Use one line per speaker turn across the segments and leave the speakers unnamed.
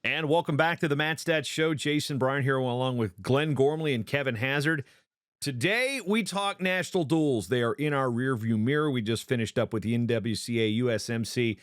And welcome back to the Matt Stats Show. Jason Bryan here along with Glenn Gormley and Kevin Hazard. Today, we talk national duels. They are in our rearview mirror. We just finished up with the NWCA USMC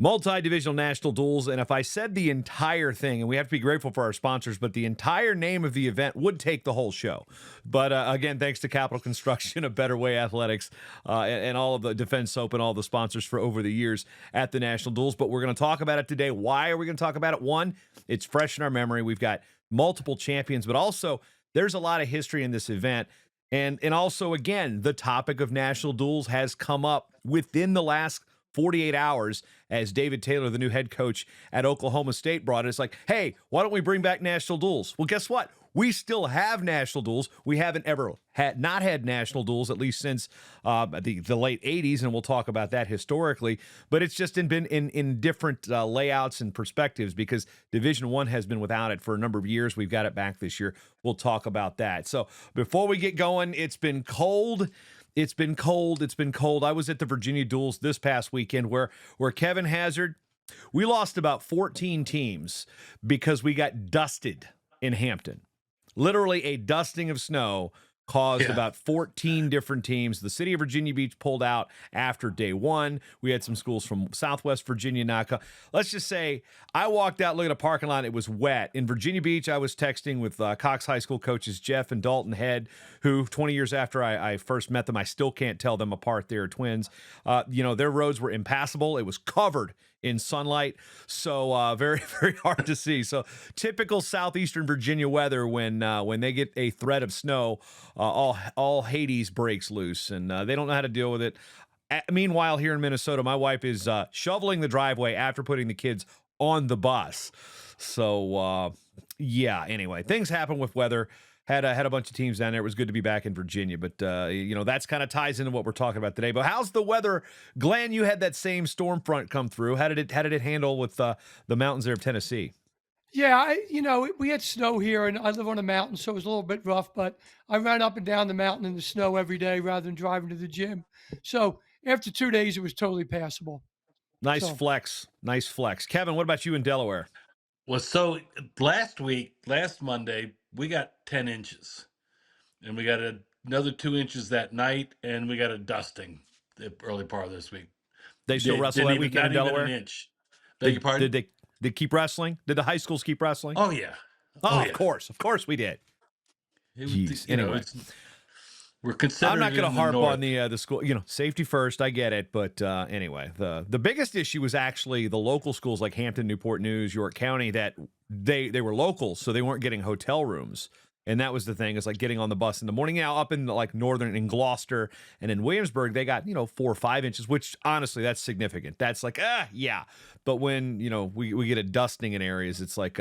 multi-divisional national duels. And if I said the entire thing, and we have to be grateful for our sponsors, but the entire name of the event would take the whole show. But again, thanks to Capital Construction, A Better Way Athletics, and all of the Defense Soap and all the sponsors for over the years at the national duels. But we're going to talk about it today. Why are we going to talk about it? One, it's fresh in our memory. We've got multiple champions, but also there's a lot of history in this event. And also, again, the topic of national duels has come up within the last 48 hours as David Taylor, the new head coach at Oklahoma State, brought it. It's like, hey, why don't we bring back national duels? Well, guess what? We still have national duels. We haven't ever had national duels, at least since the late 80s, and we'll talk about that historically. But it's just been in different layouts and perspectives because Division I has been without it for a number of years. We've got it back this year. We'll talk about that. So before we get going, it's been cold. It's been cold. It's been cold. I was at the Virginia Duels this past weekend where Kevin Hazard, we lost about 14 teams because we got dusted in Hampton. Literally a dusting of snow caused about 14 different teams. The city of Virginia Beach pulled out after day one. We had some schools from Southwest Virginia knock up. Let's just say I walked out, looked at a parking lot. It was wet. In Virginia Beach, I was texting with Cox High School coaches Jeff and Dalton Head, who 20 years after I first met them, I still can't tell them apart. They're twins. Their roads were impassable. It was covered in sunlight, so very, very hard to see. So typical southeastern Virginia weather when they get a threat of snow, all Hades breaks loose, and they don't know how to deal with it. Meanwhile, here in Minnesota, my wife is shoveling the driveway after putting the kids on the bus. So anyway, things happen with weather. Had a bunch of teams down there. It was good to be back in Virginia, but that's kind of ties into what we're talking about today. But how's the weather, Glenn? You had that same storm front come through. How did it handle with the mountains there of Tennessee?
Yeah, we had snow here, and I live on a mountain, so it was a little bit rough. But I ran up and down the mountain in the snow every day rather than driving to the gym. So after 2 days, it was totally passable.
Nice
So
flex, nice flex. Kevin, what about you in Delaware?
Well, so last Monday, we got 10 inches, and we got another 2 inches that night, and we got a dusting the early part of this week.
They still wrestle
Didn't
that
even,
weekend in
not even
Delaware.
an inch. Beg your pardon?
Did they keep wrestling? Did the high schools keep wrestling?
Oh yeah.
Oh,
yeah.
of course we did. Jeez. Anyway.
We're considering.
I'm not going to harp
north.
on the school, safety first. I get it, but anyway, the biggest issue was actually the local schools like Hampton, Newport News, York County that they were local, so they weren't getting hotel rooms, and that was the thing. It's like getting on the bus in the morning. Now up in like northern in Gloucester and in Williamsburg, they got 4 or 5 inches, which honestly that's significant. That's like yeah, but when we get a dusting in areas, it's like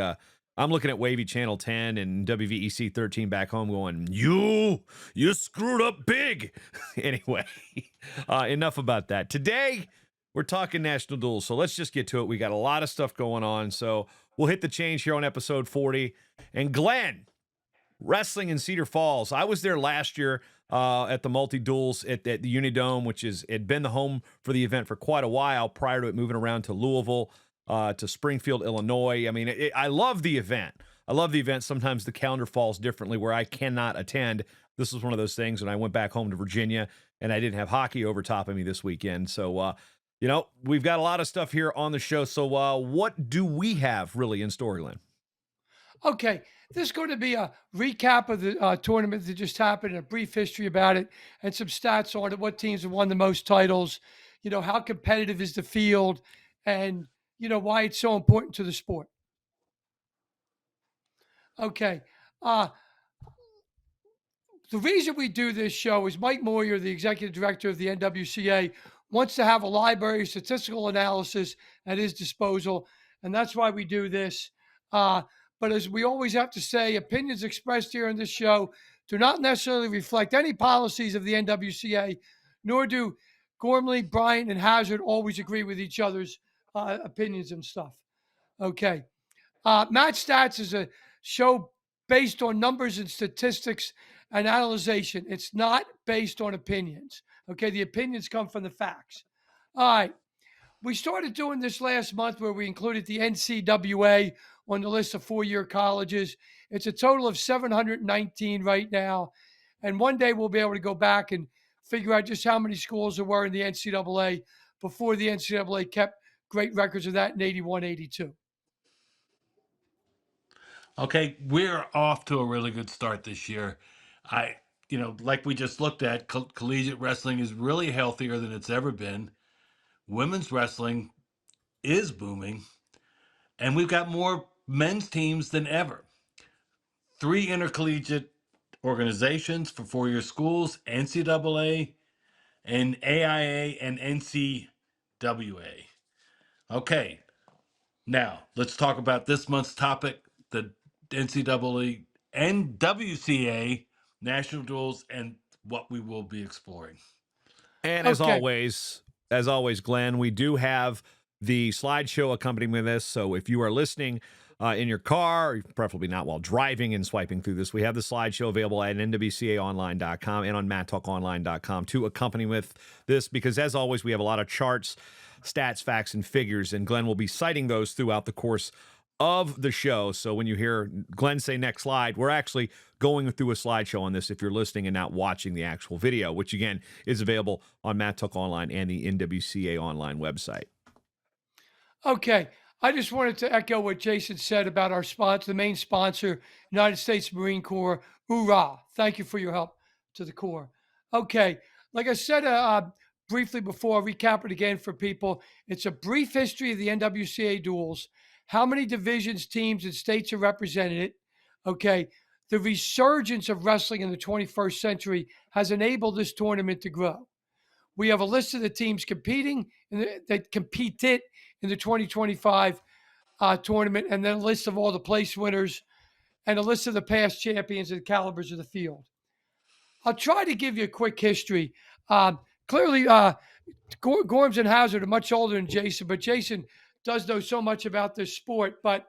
I'm looking at Wavy Channel 10 and WVEC 13 back home going, you screwed up big. Anyway, enough about that. Today, we're talking national duels, so let's just get to it. We got a lot of stuff going on, so we'll hit the change here on episode 40. And Glenn, wrestling in Cedar Falls. I was there last year at the multi-duels at the Unidome, which had been the home for the event for quite a while prior to it moving around to Louisville, to Springfield, Illinois. I mean, I love the event. I love the event. Sometimes the calendar falls differently where I cannot attend. This was one of those things when I went back home to Virginia and I didn't have hockey over top of me this weekend. So, we've got a lot of stuff here on the show. So what do we have really in Storyland?
okay, this is going to be a recap of the tournament that just happened, and a brief history about it, and some stats on it. What teams have won the most titles? How competitive is the field, and why it's so important to the sport. Okay. The reason we do this show is Mike Moyer, the executive director of the NWCA, wants to have a library of statistical analysis at his disposal, and that's why we do this. But as we always have to say, opinions expressed here in this show do not necessarily reflect any policies of the NWCA, nor do Gormley, Bryant, and Hazard always agree with each other's opinions and stuff. Okay. Match Stats is a show based on numbers and statistics and analyzation. It's not based on opinions. Okay. The opinions come from the facts. All right. We started doing this last month where we included the NCAA on the list of four-year colleges. It's a total of 719 right now. And one day we'll be able to go back and figure out just how many schools there were in the NCAA before the NCAA kept great records of that in 81, 82.
Okay, we're off to a really good start this year. Like we just looked at, collegiate wrestling is really healthier than it's ever been. Women's wrestling is booming, and we've got more men's teams than ever. 3 intercollegiate organizations for four-year schools: NCAA and AIA and NCWA. Okay, now let's talk about this month's topic: the NCAA and WCA national duels and what we will be exploring.
And
Okay.
as always, Glenn, we do have the slideshow accompanying this. So if you are listening in your car, preferably not while driving and swiping through this, we have the slideshow available at nwcaonline.com and on mattalkonline.com to accompany with this, because as always, we have a lot of charts, stats, facts, and figures, and Glenn will be citing those throughout the course of the show. So when you hear Glenn say next slide, we're actually going through a slideshow on this if you're listening and not watching the actual video, which again is available on Matt Tuck Online and the NWCA Online website.
Okay. I just wanted to echo what Jason said about our sponsor, the main sponsor, United States Marine Corps. Hoorah. Thank you for your help to the Corps. Okay. Like I said briefly before, I'll recap it again for people. It's a brief history of the NWCA duels, how many divisions, teams, and states are represented. Okay. The resurgence of wrestling in the 21st century has enabled this tournament to grow. We have a list of the teams competing that competed in the 2025 tournament, and then a list of all the place winners and a list of the past champions and calibers of the field. I'll try to give you a quick history. Clearly, Gorms and Hazard are much older than Jason, but Jason does know so much about this sport. But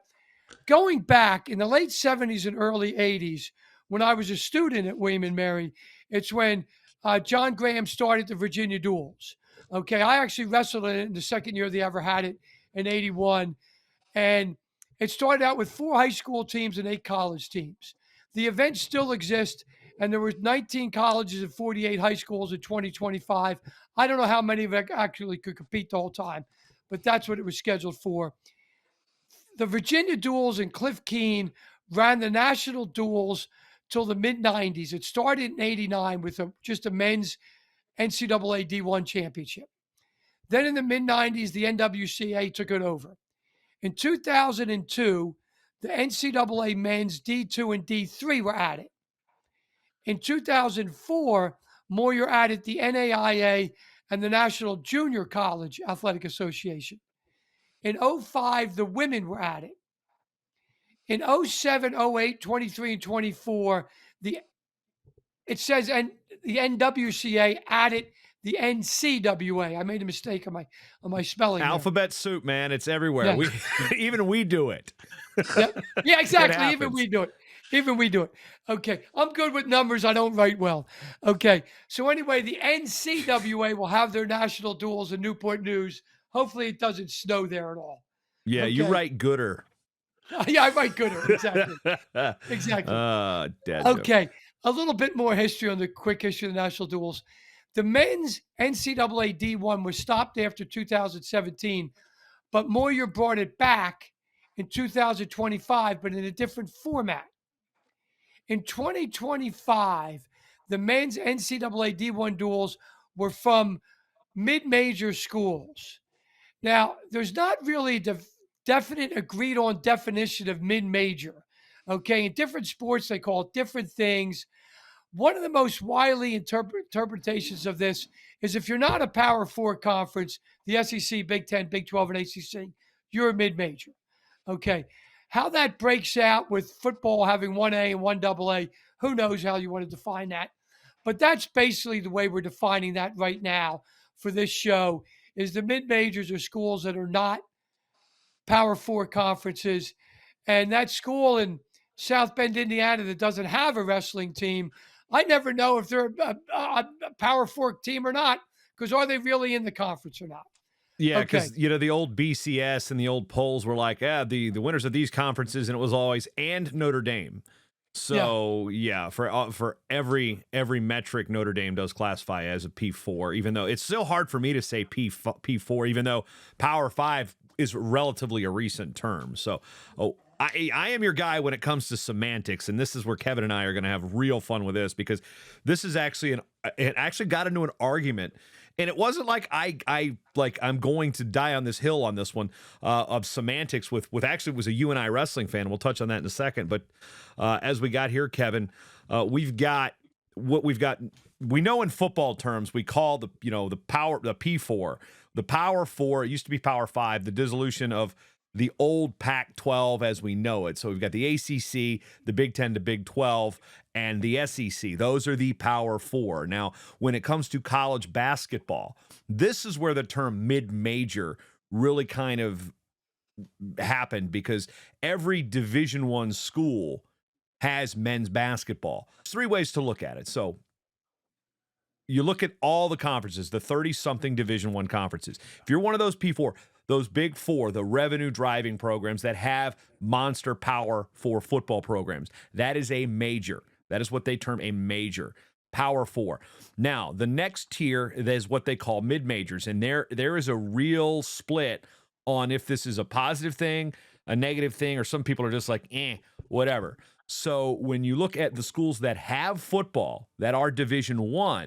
going back in the late 70s and early 80s, when I was a student at William and Mary, it's when John Graham started the Virginia Duels. Okay, I actually wrestled in it in the second year they ever had it in 81. And it started out with 4 high school teams and 8 college teams. The event still exists, and there were 19 colleges and 48 high schools in 2025. I don't know how many of it actually could compete the whole time, but that's what it was scheduled for. The Virginia Duels and Cliff Keen ran the national duels till the mid 90s. It started in 89 with just a men's NCAA D1 championship. Then in the mid 90s, the NWCA took it over. In 2002, the NCAA men's D2 and D3 were added. In 2004, Moyer added the NAIA and the National Junior College Athletic Association. In 05, the women were added. In 07, 08, 23, and 24, it says the NWCA added the NCWA. I made a mistake on my spelling.
Alphabet soup, man. It's everywhere.
Yeah.
Even we do it.
Yeah, exactly. Even we do it. Okay. I'm good with numbers. I don't write well. Okay. So anyway, the NCWA will have their national duels in Newport News. Hopefully it doesn't snow there at all.
Yeah,
okay.
You write gooder.
Yeah, I write gooder. Exactly. Exactly.
Dad
okay.
Joke.
A little bit more history on the quick history of the national duels. The men's NCAA D1 was stopped after 2017, but Moyer brought it back in 2025, but in a different format. In 2025, the men's NCAA D1 duels were from mid-major schools. Now, there's not really a definite agreed on definition of mid-major. Okay, in different sports, they call it different things. One of the most widely interpretations of this is if you're not a Power 4 conference, the SEC, Big 10, Big 12, and ACC, you're a mid-major. Okay. How that breaks out with football having 1A and 1AA, who knows how you want to define that. But that's basically the way we're defining that right now for this show, is the mid-majors are schools that are not Power 4 conferences. And that school in South Bend, Indiana, that doesn't have a wrestling team, I never know if they're a Power 4 team or not, because are they really in the conference or not?
Yeah,
Okay.
because the old BCS and the old polls were like, the winners of these conferences, and it was always and Notre Dame.
Yeah.
So yeah, for every metric, Notre Dame does classify as a P4, even though it's still hard for me to say P4, even though Power Five is relatively a recent term. So, I am your guy when it comes to semantics, and this is where Kevin and I are going to have real fun with this, because this is actually it actually got into an argument. And it wasn't like I'm going to die on this hill on this one of semantics with actually, it was a UNI wrestling fan. We'll touch on that in a second. But as we got here, Kevin, we've got what we've got. We know in football terms, we call the P4, the Power Four. It used to be Power Five, the dissolution of the old Pac-12 as we know it. So we've got the ACC, the Big Ten, the Big 12, and the SEC. Those are the Power Four. Now, when it comes to college basketball, this is where the term mid-major really kind of happened, because every Division I school has men's basketball. There's three ways to look at it. So you look at all the conferences, the 30-something Division I conferences. If you're one of those P4, those big four, the revenue-driving programs that have monster Power Four football programs, that is a major. That is what they term a major. Power Four. Now, the next tier is what they call mid-majors, and there is a real split on if this is a positive thing, a negative thing, or some people are just like, whatever. So when you look at the schools that have football, that are Division I,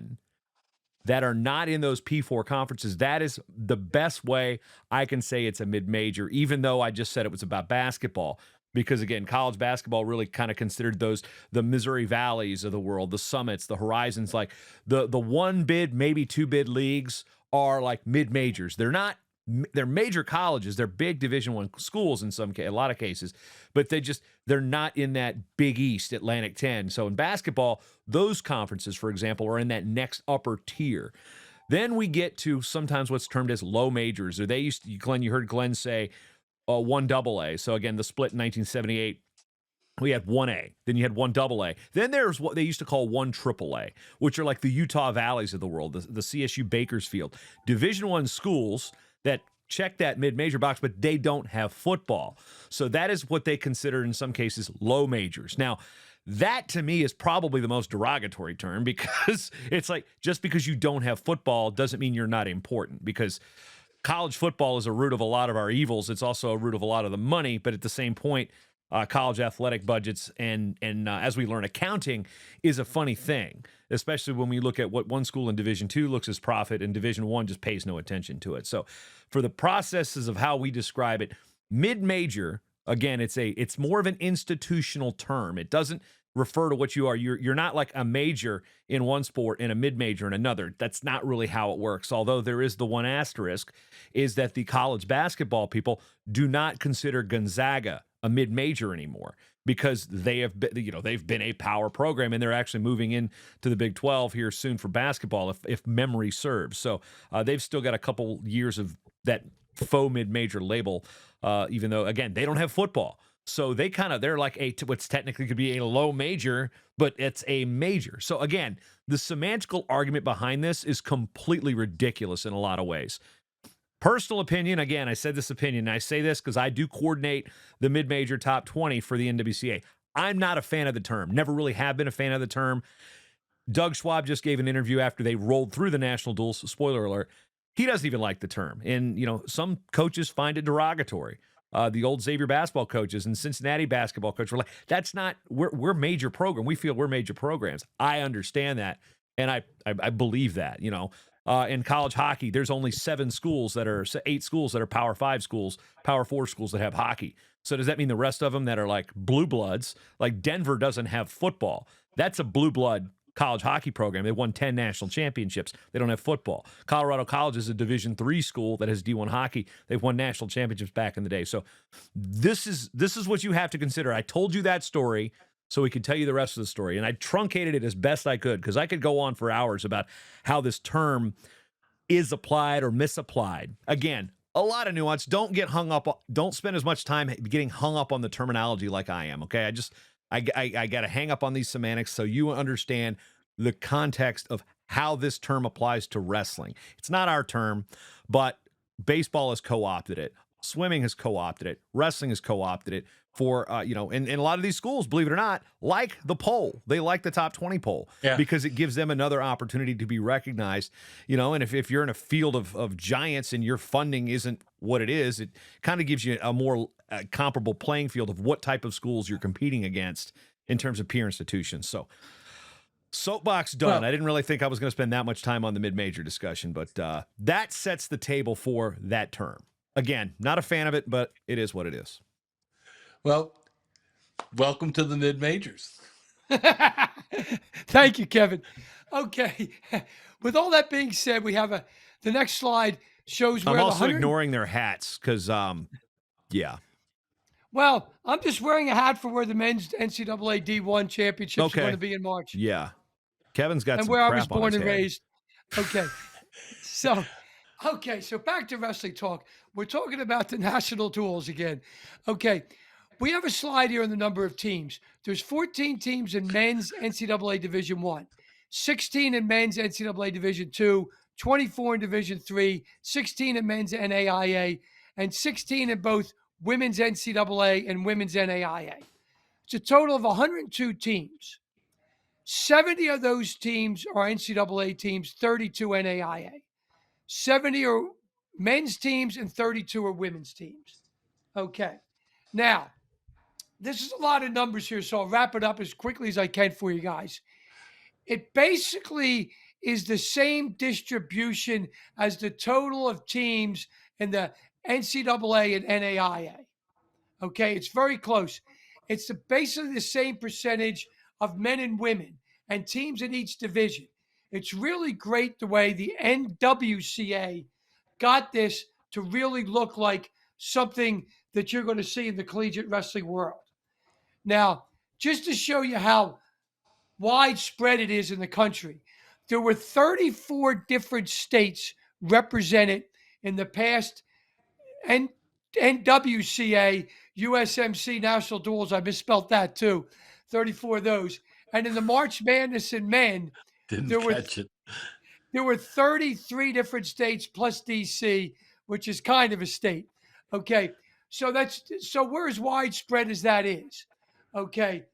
that are not in those P4 conferences, that is the best way I can say it's a mid-major, even though I just said it was about basketball. Because, again, college basketball really kind of considered those the Missouri Valleys of the world, the Summits, the Horizons, like the one bid, maybe two bid leagues are like mid-majors. They're major colleges. They're big Division I schools in a lot of cases, but they're not in that Big East, Atlantic 10. So in basketball, those conferences, for example, are in that next upper tier. Then we get to sometimes what's termed as low majors, or you heard Glenn say 1AA. So again, the split in 1978. We had 1A, then you had 1AA. Then there's what they used to call 1AAA, which are like the Utah Valleys of the world, the CSU Bakersfield. Division I schools that check that mid-major box, but they don't have football. So that is what they consider in some cases low majors. Now, that to me is probably the most derogatory term, because it's like, just because you don't have football doesn't mean you're not important, because college football is a root of a lot of our evils. It's also a root of a lot of the money, but at the same point, college athletic budgets and as we learn, accounting is a funny thing, especially when we look at what one school in Division II looks as profit and Division I just pays no attention to it. So for the processes of how we describe it, mid-major, again, it's more of an institutional term. It doesn't refer to what you are. You're not like a major in one sport and a mid-major in another. That's not really how it works. Although there is the one asterisk, is that the college basketball people do not consider Gonzaga a mid-major anymore, because they've been a power program, and they're actually moving in to the Big 12 here soon for basketball, if memory serves. So they've still got a couple years of that faux mid-major label, even though, again, they don't have football. So they're like what's technically could be a low major, but it's a major. So again, the semantical argument behind this is completely ridiculous in a lot of ways. Personal opinion, again, I said this opinion, and I say this because I do coordinate the mid-major top 20 for the NWCA. I'm not a fan of the term. Never really have been a fan of the term. Doug Schwab just gave an interview after they rolled through the national duels. Spoiler alert. He doesn't even like the term. And, some coaches find it derogatory. The old Xavier basketball coaches and Cincinnati basketball coaches were like, we're major program. We feel we're major programs. I understand that. And I believe that, in college hockey, there's only 8 schools that are Power 5 schools, Power 4 schools that have hockey. So does that mean the rest of them that are like blue bloods, like Denver doesn't have football? That's a blue blood college hockey program. They won 10 national championships. They don't have football. Colorado College is a Division III school that has D1 hockey. They've won national championships back in the day. So this is what you have to consider. I told you that story so we could tell you the rest of the story, and I truncated it as best I could, because I could go on for hours about how this term is applied or misapplied. Again, a lot of nuance. Don't spend as much time getting hung up on the terminology like I am, okay? I got to hang up on these semantics so you understand the context of how this term applies to wrestling. It's not our term, but baseball has co-opted it, swimming has co-opted it, wrestling has co-opted it for and a lot of these schools, believe it or not, like the poll. They like the top 20 poll because it gives them another opportunity to be recognized. And if you're in a field of giants and your funding isn't what it is, it kind of gives you a more comparable playing field of what type of schools you're competing against in terms of peer institutions. So soapbox done.
Well,
I didn't really think I was going to spend that much time on the mid-major discussion, but that sets the table for that term. Again, not a fan of it, but it is what it is.
Well, welcome to the mid-majors.
Thank you, Kevin. Okay. With all that being said, we have the next slide shows where
I'm also
the
ignoring their hats because, yeah.
Well, I'm just wearing a hat for where the men's NCAA D1 championships are going to be in March.
Yeah. Kevin's got
and
some
where I
crap
was born
on his
and
head.
raised. Okay. So back to wrestling talk. We're talking about the national duels again. Okay. We have a slide here on the number of teams. There's 14 teams in men's NCAA Division 1, 16 in men's NCAA Division 2, 24 in Division 3, 16 in men's NAIA, and 16 in both women's NCAA and women's NAIA. It's a total of 102 teams. 70 of those teams are NCAA teams, 32 NAIA. 70 are men's teams and 32 are women's teams. Okay. Now, this is a lot of numbers here, so I'll wrap it up as quickly as I can for you guys. It basically is the same distribution as the total of teams in the NCAA and NAIA. Okay, it's very close. It's basically the same percentage of men and women and teams in each division. It's really great the way the NWCA got this to really look like something that you're going to see in the collegiate wrestling world. Now, just to show you how widespread it is in the country, there were 34 different states represented in the past NWCA, USMC National Duels. I misspelled that too. 34 of those. And in the March Madness in men, there were 33 different states plus DC, which is kind of a state. Okay. So we're as widespread as that is. Okay.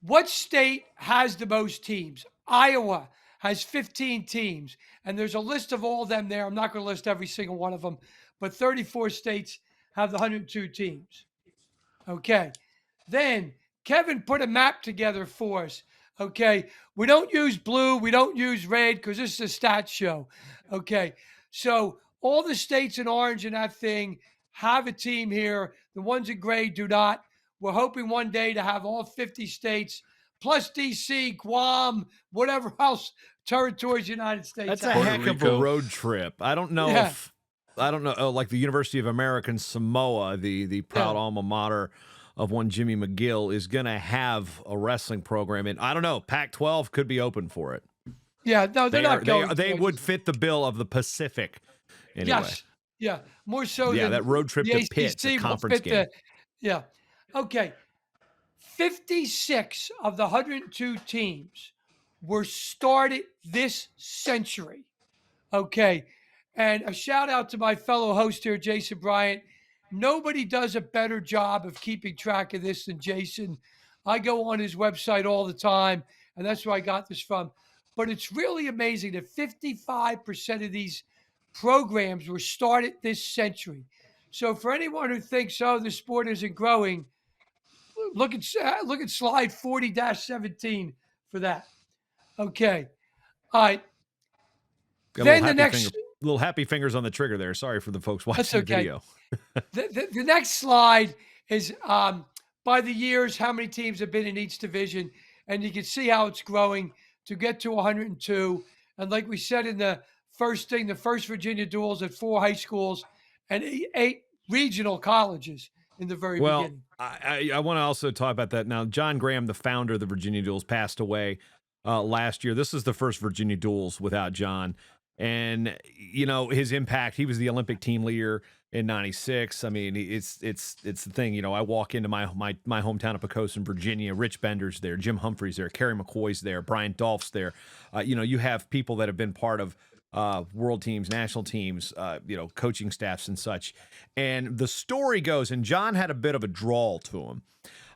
What state has the most teams? Iowa has 15 teams, and there's a list of all of them there. I'm not going to list every single one of them, but 34 states have the 102 teams. Okay. Then Kevin put a map together for us. Okay. We don't use blue. We don't use red because this is a stats show. Okay. So all the states in orange in that thing have a team here. The ones in gray do not. We're hoping one day to have all 50 states plus DC, Guam, whatever else territories United States.
That's a heck of a road trip. I don't know if like the University of American Samoa, the proud alma mater of one Jimmy McGill, is going to have a wrestling program. And I don't know, Pac-12 could be open for it.
Yeah, no, they're not going.
They would fit the bill of the Pacific anyway.
Yes. Yeah, more so than
that road trip to Pitt, a conference game.
Yeah. Okay. 56 of the 102 teams were started this century. Okay. And a shout out to my fellow host here, Jason Bryant. Nobody does a better job of keeping track of this than Jason. I go on his website all the time, and that's where I got this from. But it's really amazing that 55% of these programs were started this century. So for anyone who thinks, the sport isn't growing, look at slide 40-17 for that. Okay. All right. Then the next
little happy fingers on the trigger there. Sorry for the folks watching the video.
The next slide is by the years, how many teams have been in each division, and you can see how it's growing to get to 102. And like we said in the first thing, the first Virginia duels at 4 high schools and 8 regional colleges in the very beginning.
I want to also talk about that now. John Graham, the founder of the Virginia Duels, passed away last year. This is the first Virginia Duels without John. And, his impact, he was the Olympic team leader in 96. I mean, it's the thing, I walk into my hometown of Poquoson, Virginia, Rich Bender's there, Jim Humphrey's there, Kerry McCoy's there, Brian Dolph's there. You have people that have been part of world teams, national teams, coaching staffs and such. And the story goes, and John had a bit of a drawl to him.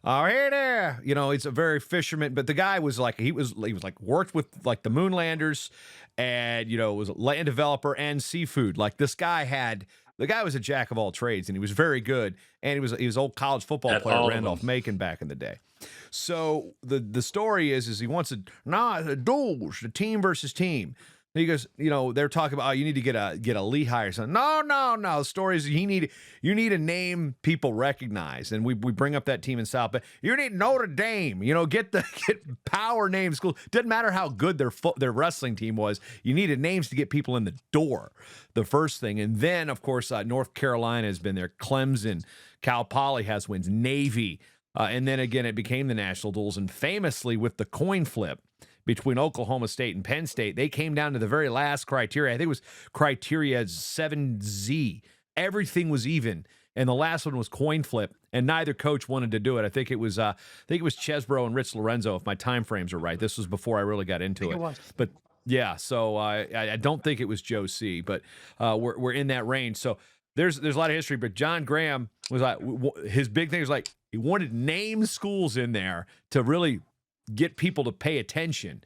Hey there, he's a very fisherman, but the guy was like, he was like worked with like the Moonlanders, and was a land developer and seafood. Like the guy was a jack of all trades, and he was very good, and he was old college football
At
player
all of
Randolph
them.
Macon back in the day. So the story is he wants the duels, the team versus team. He goes, they're talking about, you need to get a Lehigh or something. No. The story is you need a name people recognize, and we bring up that team in South, but you need Notre Dame. Get power name schools. Doesn't matter how good their wrestling team was. You needed names to get people in the door. The first thing, and then of course North Carolina has been there. Clemson, Cal Poly has wins. Navy, and then again it became the national duels, and famously with the coin flip between Oklahoma State and Penn State, they came down to the very last criteria. I think it was criteria 7Z. Everything was even, and the last one was coin flip, and neither coach wanted to do it. I think it was Chesbro and Rich Lorenzo, if my time frames are right. This was before I really got into it. But yeah, so I don't think it was Joe C. But we're in that range. So there's a lot of history. But John Graham was like, his big thing was like he wanted name schools in there to really get people to pay attention,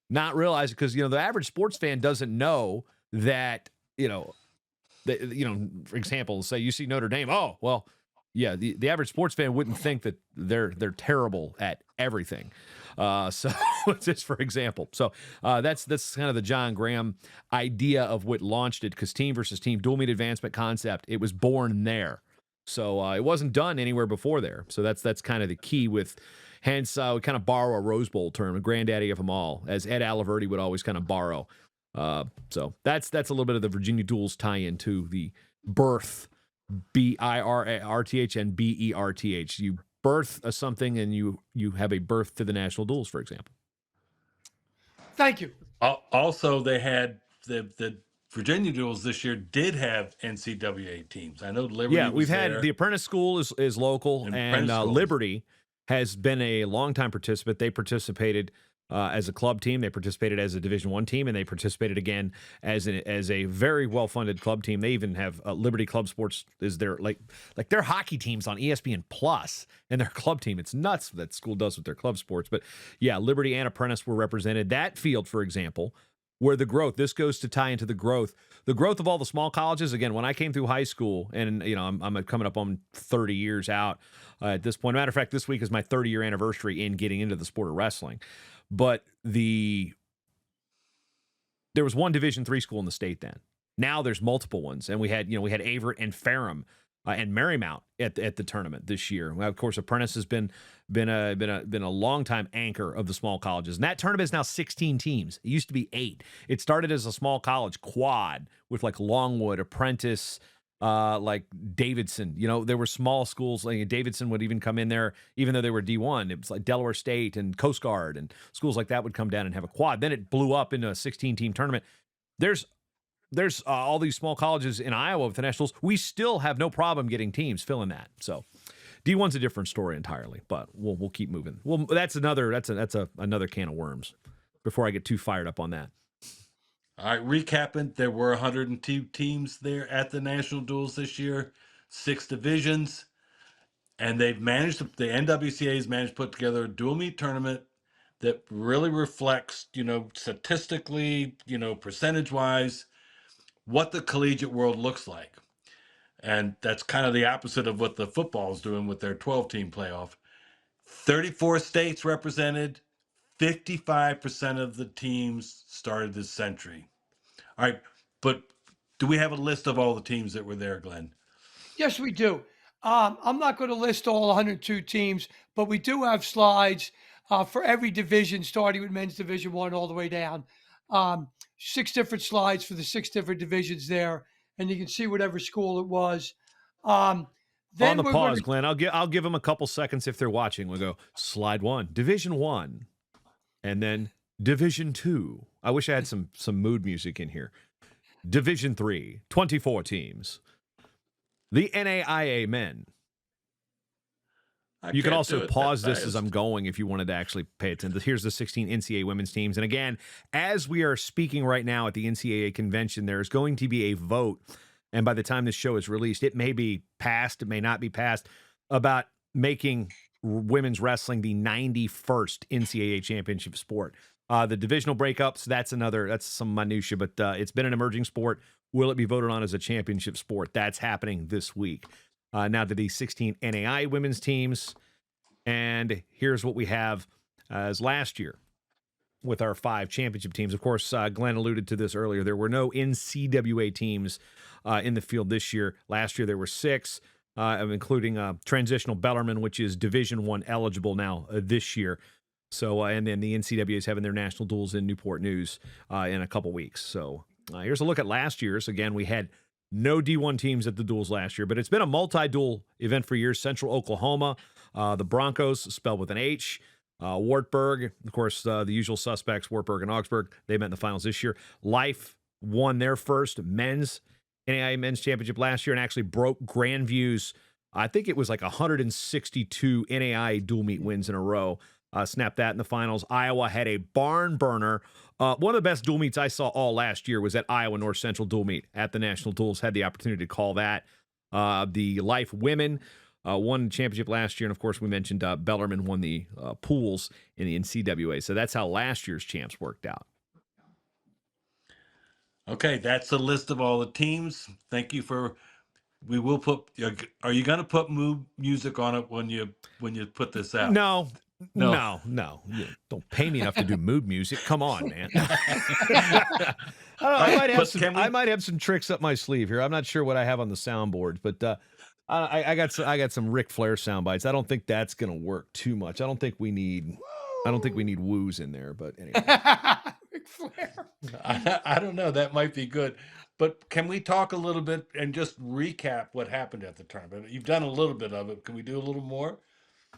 not realize, because the average sports fan doesn't know that for example, say you see Notre Dame, oh well, yeah, the average sports fan wouldn't think that they're terrible at everything. So just for example, so that's kind of the John Graham idea of what launched it, because team versus team dual meet advancement concept, it was born there. So it wasn't done anywhere before there. So that's kind of the key with. Hence, we kind of borrow a Rose Bowl term, a granddaddy of them all, as Ed Aliverti would always kind of borrow. So that's a little bit of the Virginia Duels tie-in to the birth, BIRRTH and BERTH. You birth something, and you have a birth to the National Duels, for example.
Thank you.
Also, they had the Virginia Duels this year did have NCAA teams. I know Liberty.
Yeah, we've
was
had
there.
the Apprentice School is local, and Liberty has been a longtime participant. They participated as a club team, they participated as a Division I team, and they participated again as a very well funded club team. They even have Liberty Club Sports is their like their hockey teams on ESPN Plus, and their club team. It's nuts what that school does with their club sports. But yeah, Liberty and Apprentice were represented. That field, for example, where the growth, this goes to tie into the growth of all the small colleges. Again, when I came through high school, and I'm coming up on 30 years out at this point. Matter of fact, this week is my 30-year anniversary in getting into the sport of wrestling. But there was one Division III school in the state then. Now there's multiple ones, and we had Averett and Ferrum and Marymount at the tournament this year. Well, of course, Apprentice has been a long time anchor of the small colleges, and that tournament is now 16 teams. It used to be 8. It started as a small college quad with like Longwood, Apprentice, like Davidson. There were small schools. Like Davidson would even come in there, even though they were D1. It was like Delaware State and Coast Guard and schools like that would come down and have a quad. Then it blew up into a 16-team tournament. There's all these small colleges in Iowa with the Nationals. We still have no problem getting teams filling that. So D1's a different story entirely, but we'll keep moving. Well, that's another can of worms before I get too fired up on that.
All right, recapping, there were 102 teams there at the National Duels this year, 6 divisions, and the NWCA has managed to put together a dual meet tournament that really reflects, statistically, percentage-wise, what the collegiate world looks like. And that's kind of the opposite of what the football is doing with their 12-team playoff. 34 states represented, 55% of the teams started this century. All right, but do we have a list of all the teams that were there, Glenn?
Yes, we do. I'm not going to list all 102 teams, but we do have slides for every division, starting with men's Division I all the way down. 6 different slides for the 6 different divisions there, and you can see whatever school it was.
Then on the pause, Glenn, I'll give them a couple seconds if they're watching. We'll go slide 1, Division I, and then Division II. I wish I had some mood music in here. Division III, 24 teams. The NAIA men. You can
can't
also
do it that
pause this as I'm
fast.
going if you wanted to actually pay attention. Here's the 16 NCAA women's teams. And again, as we are speaking right now at the NCAA convention, there's going to be a vote. And by the time this show is released, it may be passed, it may not be passed, about making women's wrestling the 91st NCAA championship sport. The divisional breakups, that's some minutia, but it's been an emerging sport. Will it be voted on as a championship sport? That's happening this week. Now to the 16 NAI women's teams. And here's what we have as last year with our 5 championship teams. Of course, Glenn alluded to this earlier. There were no NCAA teams in the field this year. Last year, there were 6, including Transitional Bellarmine, which is Division I eligible now this year. So, and then the NCAA is having their national duels in Newport News in a couple weeks. So here's a look at last year's. Again, we had no D1 teams at the duels last year, but it's been a multi-duel event for years. Central Oklahoma, the Broncos, spelled with an H. Wartburg, of course, the usual suspects, Wartburg and Augsburg. They met in the finals this year. Life won their first men's NAIA men's championship last year and actually broke Grandview's, I think it was like 162 NAIA dual meet wins in a row. Snapped that in the finals. Iowa had a barn burner. One of the best dual meets I saw all last year was at Iowa North Central dual meet at the National Duels. Had the opportunity to call that. The Life women won the championship last year. And of course, we mentioned Bellarmine won the pools in the NCAA. So that's how last year's champs worked out.
Okay, that's a list of all the teams. Thank you for. We will put. Are you going to put music on it when you put this out?
No. You don't pay me enough to do mood music. Come on, man. I might have some tricks up my sleeve here. I'm not sure what I have on the soundboard, but I got some Ric Flair sound bites. I don't think that's gonna work too much. I don't think we need woos in there. But anyway,
Ric Flair.
I don't know. That might be good. But can we talk a little bit and just recap what happened at the tournament? You've done a little bit of it. Can we do a little more?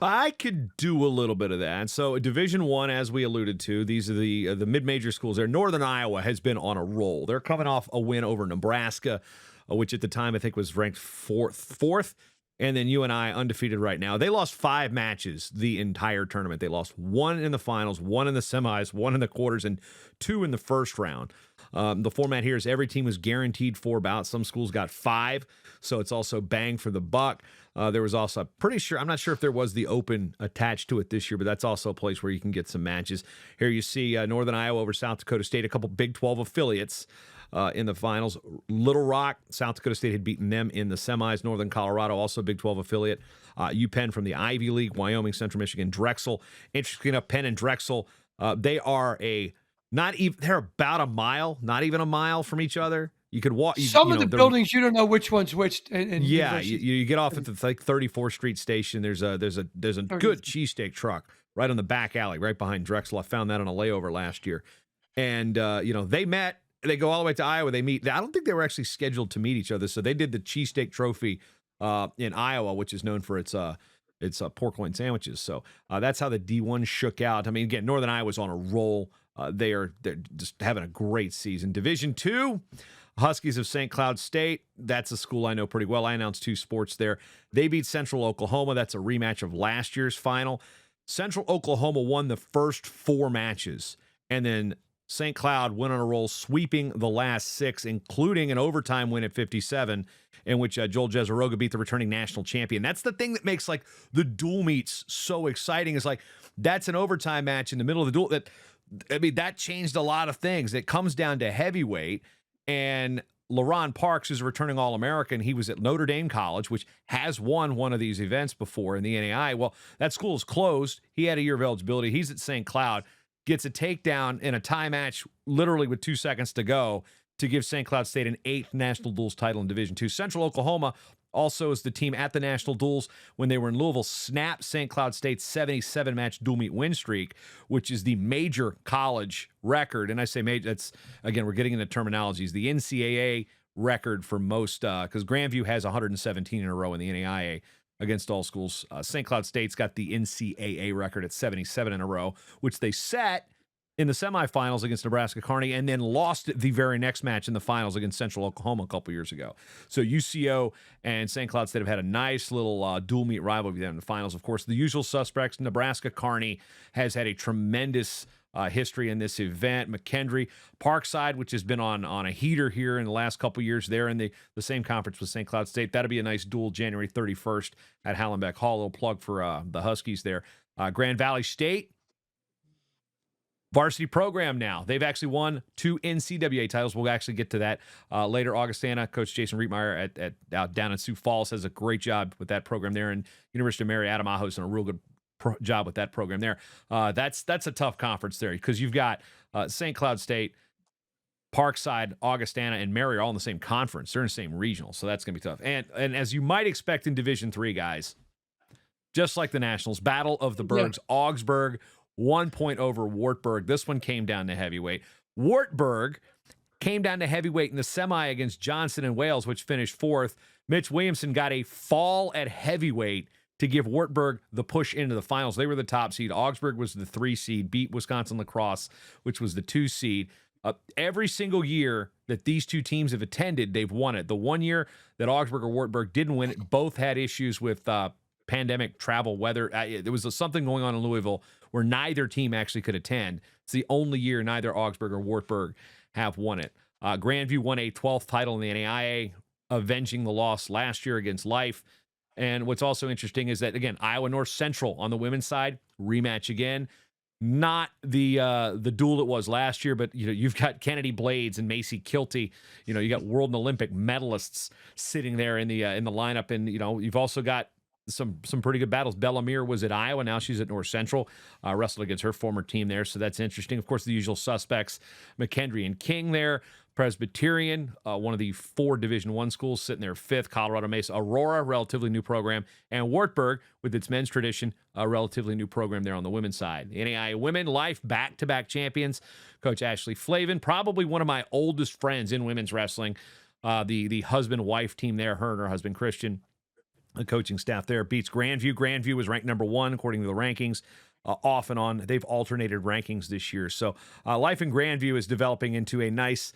I could do a little bit of that. So Division I, as we alluded to, these are the mid-major schools there. Northern Iowa has been on a roll. They're coming off a win over Nebraska, which at the time I think was ranked fourth. And then UNI undefeated right now. They lost 5 matches the entire tournament. They lost 1 in the finals, 1 in the semis, 1 in the quarters, and 2 in the first round. The format here is every team was guaranteed 4 bouts. Some schools got 5, so it's also bang for the buck. There was also, I'm not sure if there was the open attached to it this year, but that's also a place where you can get some matches. Here you see Northern Iowa over South Dakota State, a couple Big 12 affiliates in the finals. Little Rock, South Dakota State had beaten them in the semis. Northern Colorado, also Big 12 affiliate. UPenn from the Ivy League, Wyoming, Central Michigan, Drexel. Interesting enough, Penn and Drexel, they're about a mile, not even a mile from each other. You could walk.
Some of the buildings, you don't know which one's which.
Yeah, you get off at the 34th Street station. There's a good cheesesteak truck right on the back alley, right behind Drexel. I found that on a layover last year, and they met. They go all the way to Iowa. They meet. I don't think they were actually scheduled to meet each other, so they did the cheesesteak trophy in Iowa, which is known for its pork loin sandwiches. So that's how the D1 shook out. I mean, again, Northern Iowa's on a roll. They're just having a great season. Division II. Huskies of St. Cloud State. That's a school I know pretty well. I announced 2 sports there. They beat Central Oklahoma. That's a rematch of last year's final. Central Oklahoma won the first 4 matches, and then St. Cloud went on a roll, sweeping the last 6, including an overtime win at 57, in which Joel Jezeroga beat the returning national champion. That's the thing that makes like the dual meets so exciting. Is like that's an overtime match in the middle of the duel. That changed a lot of things. It comes down to heavyweight. And LaRon Parks is a returning All-American. He was at Notre Dame College, which has won one of these events before in the NAI. Well, that school is closed. He had a year of eligibility. He's at St. Cloud, gets a takedown in a tie match literally with 2 seconds to go to give St. Cloud State an 8th national duels title in Division II. Central Oklahoma also is the team at the national duels when they were in Louisville, snapped St. Cloud State's 77-match dual meet win streak, which is the major college record. And I say major, that's, again, we're getting into terminologies. The NCAA record for most, because Grandview has 117 in a row in the NAIA against all schools. St. Cloud State's got the NCAA record at 77 in a row, which they set in the semifinals against Nebraska Kearney, and then lost the very next match in the finals against Central Oklahoma a couple years ago. So UCO and St. Cloud State have had a nice little dual meet rivalry there in the finals. Of course, the usual suspects, Nebraska Kearney has had a tremendous history in this event. McKendree, Parkside, which has been on a heater here in the last couple years, they're in the same conference with St. Cloud State. That'll be a nice duel January 31st at Hallenbeck Hall. A little plug for the Huskies there. Grand Valley State, varsity program now. They've actually won 2 NCAA titles. We'll actually get to that later. Augustana, Coach Jason Rietmeyer out down in Sioux Falls has a great job with that program there, and University of Mary Adamaha has done a real good job with that program there. That's a tough conference there because you've got St. Cloud State, Parkside, Augustana, and Mary are all in the same conference. They're in the same regional, so that's going to be tough. And as you might expect in Division III, guys, just like the Nationals, Battle of the Bergs, Augsburg, 1 point over Wartburg. This one came down to heavyweight. Wartburg came down to heavyweight in the semi against Johnson and Wales, which finished 4th. Mitch Williamson got a fall at heavyweight to give Wartburg the push into the finals. They were the top seed. Augsburg was the 3 seed, beat Wisconsin Lacrosse, which was the 2 seed. Every single year that these two teams have attended, they've won it. The one year that Augsburg or Wartburg didn't win it, both had issues with pandemic, travel, weather. There was something going on in Louisville where neither team actually could attend. It's the only year neither Augsburg or Wartburg have won it. Grandview won a 12th title in the NAIA, avenging the loss last year against Life. And what's also interesting is that, again, Iowa North Central on the women's side, rematch again. Not the duel it was last year, but you've got Kennedy Blades and Macy Kilty. You got world and Olympic medalists sitting there in the lineup, and you've also got some pretty good battles. Bellamere was at Iowa. Now she's at North Central. Wrestled against her former team there, so that's interesting. Of course, the usual suspects, McKendree and King there. Presbyterian, one of the 4 Division I schools, sitting there 5th. Colorado Mesa, Aurora, relatively new program. And Wartburg, with its men's tradition, a relatively new program there on the women's side. The NAIA Women Life back-to-back champions. Coach Ashley Flavin, probably one of my oldest friends in women's wrestling. The husband-wife team there, her and her husband Christian, the coaching staff there, beats Grandview. Grandview was ranked number 1 according to the rankings. Off and on, they've alternated rankings this year. So Life in Grandview is developing into a nice,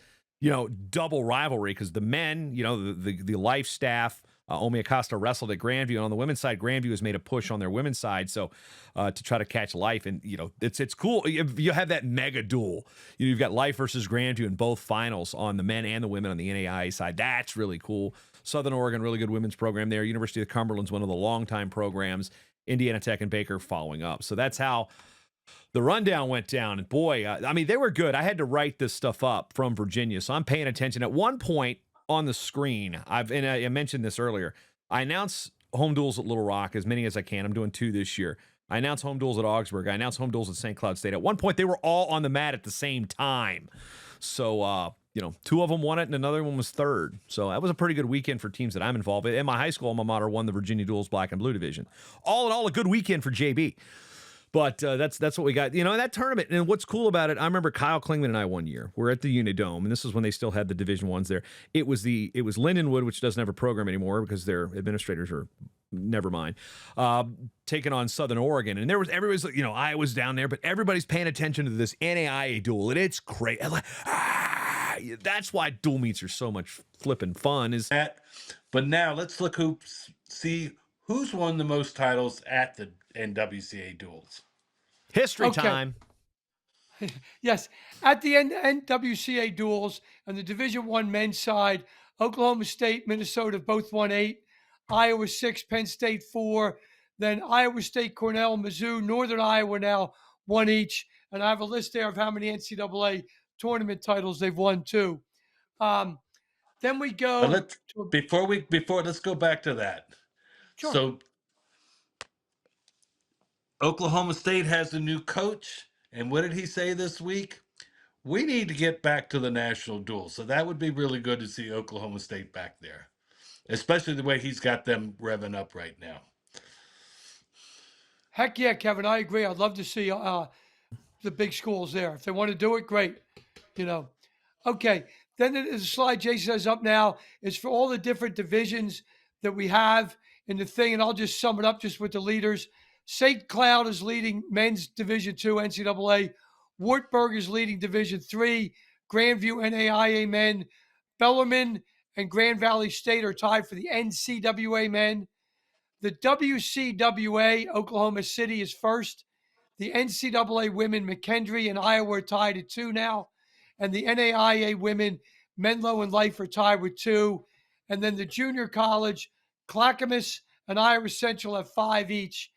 double rivalry because the men, the Life staff, Omi Acosta wrestled at Grandview. And on the women's side, Grandview has made a push on their women's side. So to try to catch Life. And, it's cool. You have that mega duel. You've got Life versus Grandview in both finals on the men and the women on the NAIA side. That's really cool. Southern Oregon, really good women's program there. University of Cumberland's one of the longtime programs. Indiana Tech and Baker following up. So that's how the rundown went down. And boy, they were good. I had to write this stuff up from Virginia, so I'm paying attention. At one point on the screen, I mentioned this earlier, I announce home duels at Little Rock, as many as I can. I'm doing 2 this year. I announce home duels at Augsburg. I announce home duels at St. Cloud State. At one point, they were all on the mat at the same time. So, 2 of them won it, and another one was 3rd. So that was a pretty good weekend for teams that I'm involved in. And my high school alma mater won the Virginia Duels Black and Blue Division. All in all, a good weekend for JB. But that's what we got. In that tournament. And what's cool about it, I remember Kyle Klingman and I one year. We're at the Unidome, and this is when they still had the Division Ones there. It was Lindenwood, which doesn't have a program anymore because their administrators are never mind. Taking on Southern Oregon, and everybody's I was down there, but everybody's paying attention to this NAIA duel, and it's great. That's why dual meets are so much flipping fun.
But now let's see who's won the most titles at the NWCA duels.
History time.
Yes, at the NWCA duels on the Division I men's side, Oklahoma State, Minnesota both won 8, Iowa 6, Penn State 4, then Iowa State, Cornell, Mizzou, Northern Iowa now 1 each, and I have a list there of how many NCAA tournament titles they've won too. Then we go.
Let's go back to that.
Sure.
So Oklahoma State has a new coach, and what did he say this week? We need to get back to the national duel. So that would be really good to see Oklahoma State back there, especially the way he's got them revving up right now.
Heck yeah, Kevin, I agree. I'd love to see the big schools there. If they want to do it, great. Okay. Then the slide Jason has up now is for all the different divisions that we have in the thing, and I'll just sum it up just with the leaders. St. Cloud is leading men's Division II NCAA Wartburg is leading Division III. Grandview NAIA men. Bellarmine and Grand Valley State are tied for the NCWA men. The WCWA, Oklahoma City is first. The NCAA women, McKendree and Iowa are tied at 2 now. And the NAIA women, Menlo and Life are tied with 2. And then the junior college, Clackamas and Iowa Central have 5 each.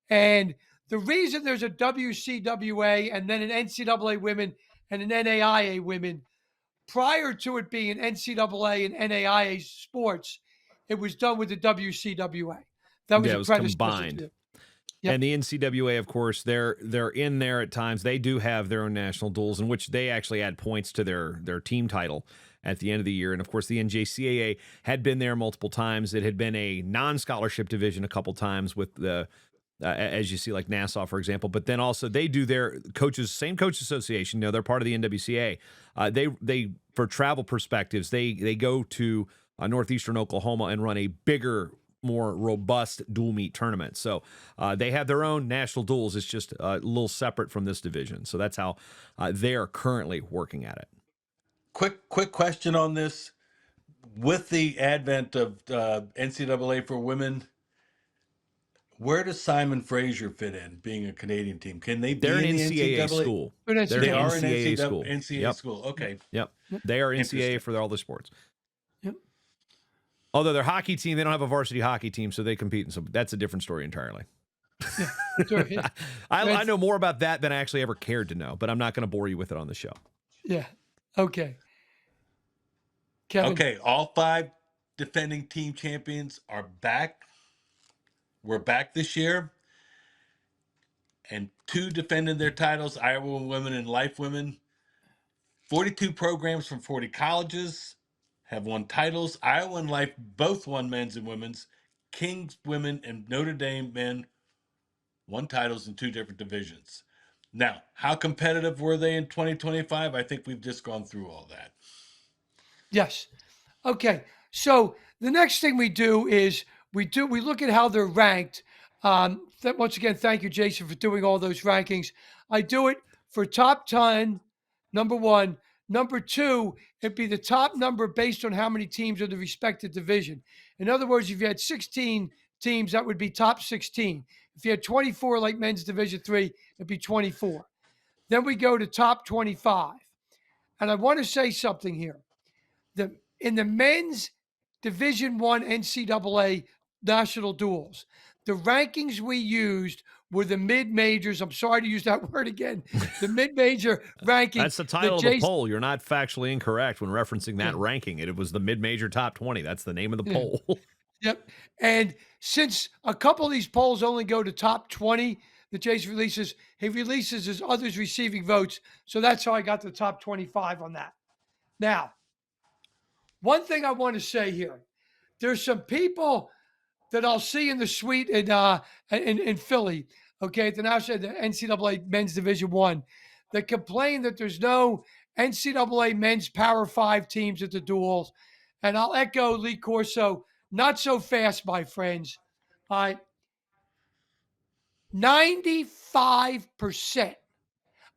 And the reason there's a WCWA and then an NCAA women and an NAIA women, prior to it being an NCAA and NAIA sports, it was done with the WCWA. That was
Yeah,
a
it was
predecessor
combined.
to it. Yep.
And the NCAA, of course, they're in there at times. They do have their own national duels in which they actually add points to their team title at the end of the year. And of course, the NJCAA had been there multiple times. It had been a non-scholarship division a couple times with the as you see, like Nassau, for example. But then also they do their same coach association. You know, they're part of the NWCA. They for travel perspectives, they go to northeastern Oklahoma and run a bigger, more robust dual meet tournament. So they have their own national duels. It's just a little separate from this division. So that's how they are currently working at it.
Quick question on this. With the advent of NCAA for women, where does Simon Fraser fit in, being a Canadian team? Can they be
They're an
in the
NCAA
NCAA?
school.
They're an
They're
They
an
are an
NCAA school.
NCAA
Yep.
school. Okay.
Yep. They are NCAA
Interesting.
for all the sports.
Yep.
Although their hockey team, they don't have a varsity hockey team, so they compete. And so that's a different story entirely.
Sure.
I know more about that than I actually ever cared to know, but I'm not going to bore you with it on the show.
Yeah. Okay. Kevin.
Okay. All 5 defending team champions are back. We're back this year. And 2 defended their titles, Iowa women and Life women. 42 programs from 40 colleges have won titles. Iowa and Life both won men's and women's. Kings women and Notre Dame men won titles in 2 different divisions. Now, how competitive were they in 2025? I think we've just gone through all that.
Yes. Okay. So the next thing we do is we look at how they're ranked. Once again, thank you, Jason, for doing all those rankings. I do it for top 10, number 1. Number 2, it'd be the top number based on how many teams are the respective division. In other words, if you had 16 teams, that would be top 16. If you had 24 like men's division 3, it'd be 24. Then we go to top 25. And I want to say something here. In the men's Division One NCAA national duels, the rankings we used were the mid-majors. I'm sorry to use that word again. The mid-major ranking.
That's the title of the poll. You're not factually incorrect when referencing that ranking. It was the mid-major top 20. That's the name of the poll.
Yep. And since a couple of these polls only go to top 20 that Jason releases, he releases his others receiving votes. So that's how I got the top 25 on that. Now, one thing I want to say here, there's some people that I'll see in the suite in Philly, okay, at the NCAA Men's Division One, that complain that there's no NCAA Men's Power 5 teams at the duels. And I'll echo Lee Corso, not so fast, my friends. 95%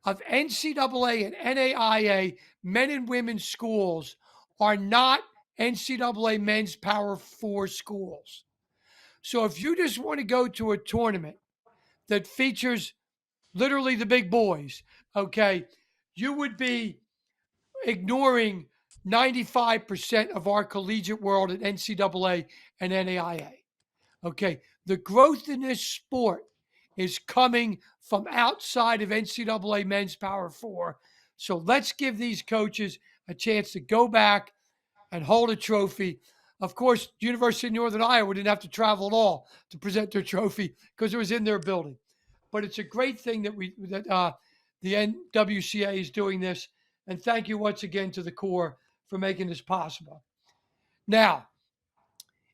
of NCAA and NAIA men and women's schools are not NCAA men's Power 4 schools. So if you just want to go to a tournament that features literally the big boys, okay, you would be ignoring 95% of our collegiate world at NCAA and NAIA. Okay, the growth in this sport is coming from outside of NCAA men's Power 4. So let's give these coaches a chance to go back and hold a trophy. Of course, University of Northern Iowa didn't have to travel at all to present their trophy because it was in their building. But it's a great thing that the NWCA is doing this. And thank you once again to the Corps for making this possible. Now,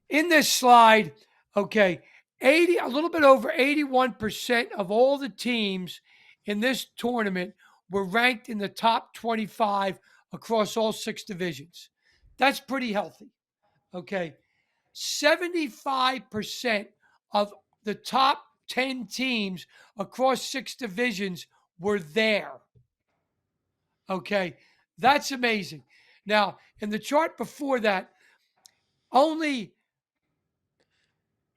in this slide, okay, a little bit over 81% of all the teams in this tournament were ranked in the top 25 across all 6 divisions. That's pretty healthy. Okay. 75% of the top 10 teams across 6 divisions were there. Okay. That's amazing. Now, in the chart before that, only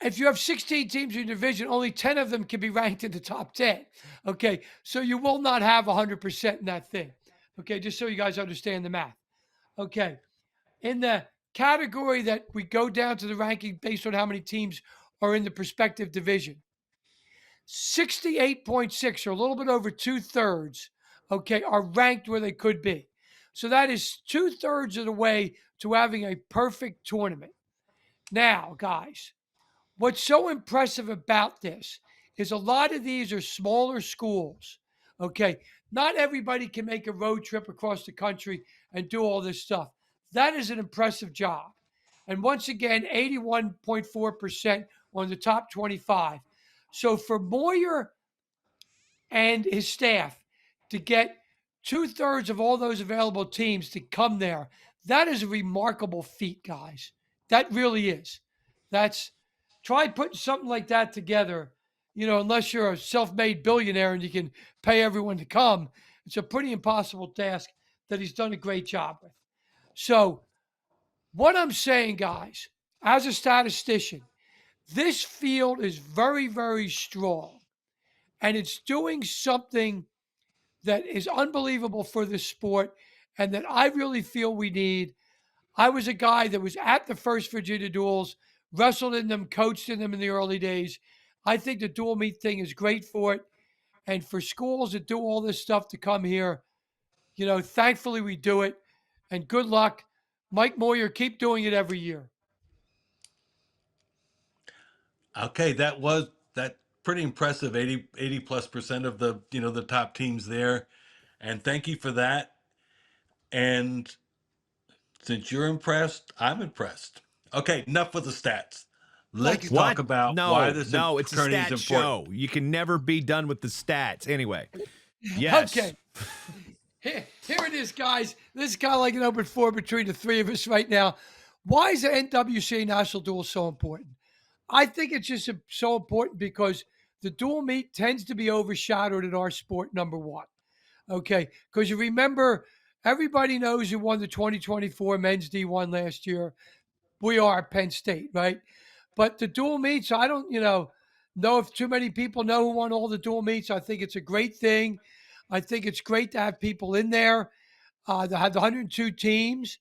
if you have 16 teams in your division, only 10 of them can be ranked in the top 10. Okay. So you will not have 100% in that thing. Okay. Just so you guys understand the math. Okay. In the category that we go down to the ranking based on how many teams are in the prospective division, 68.6, or a little bit over 2/3, okay, are ranked where they could be. So that is 2/3 of the way to having a perfect tournament. Now, guys, what's so impressive about this is a lot of these are smaller schools. Okay. Not everybody can make a road trip across the country and do all this stuff. That is an impressive job. And once again, 81.4% on the top 25. So for Moyer and his staff to get 2/3 of all those available teams to come there, that is a remarkable feat, guys. That really is. That's try putting something like that together. Unless you're a self-made billionaire and you can pay everyone to come, it's a pretty impossible task that he's done a great job with. So, what I'm saying, guys, as a statistician, this field is very, very strong, and it's doing something that is unbelievable for this sport and that I really feel we need. I was a guy that was at the first Virginia duels, wrestled in them, coached in them in the early days. I think the dual meet thing is great for it. And for schools that do all this stuff to come here, thankfully we do it. And good luck. Mike Moyer, keep doing it every year.
Okay, that pretty impressive. 80 plus percent of the top teams there. And thank you for that. And since you're impressed, I'm impressed. Okay, enough with the stats.
Thank you,
Let's
Glenn.
talk
What?
about why
No,
this
no, it's a
tourney is
stat
important.
show. You can never be done with the stats. Anyway, yes.
Okay. Here it is, guys. This is kind of like an open forum between the three of us right now. Why is the NWCA National Duel so important? I think it's just so important because the dual meet tends to be overshadowed in our sport, number one. Okay. Because you remember, everybody knows who won the 2024 men's D1 last year. We are Penn State, right? But the dual meets, I don't, know if too many people know who won all the dual meets. I think it's a great thing. I think it's great to have people in there. They have the 102 teams.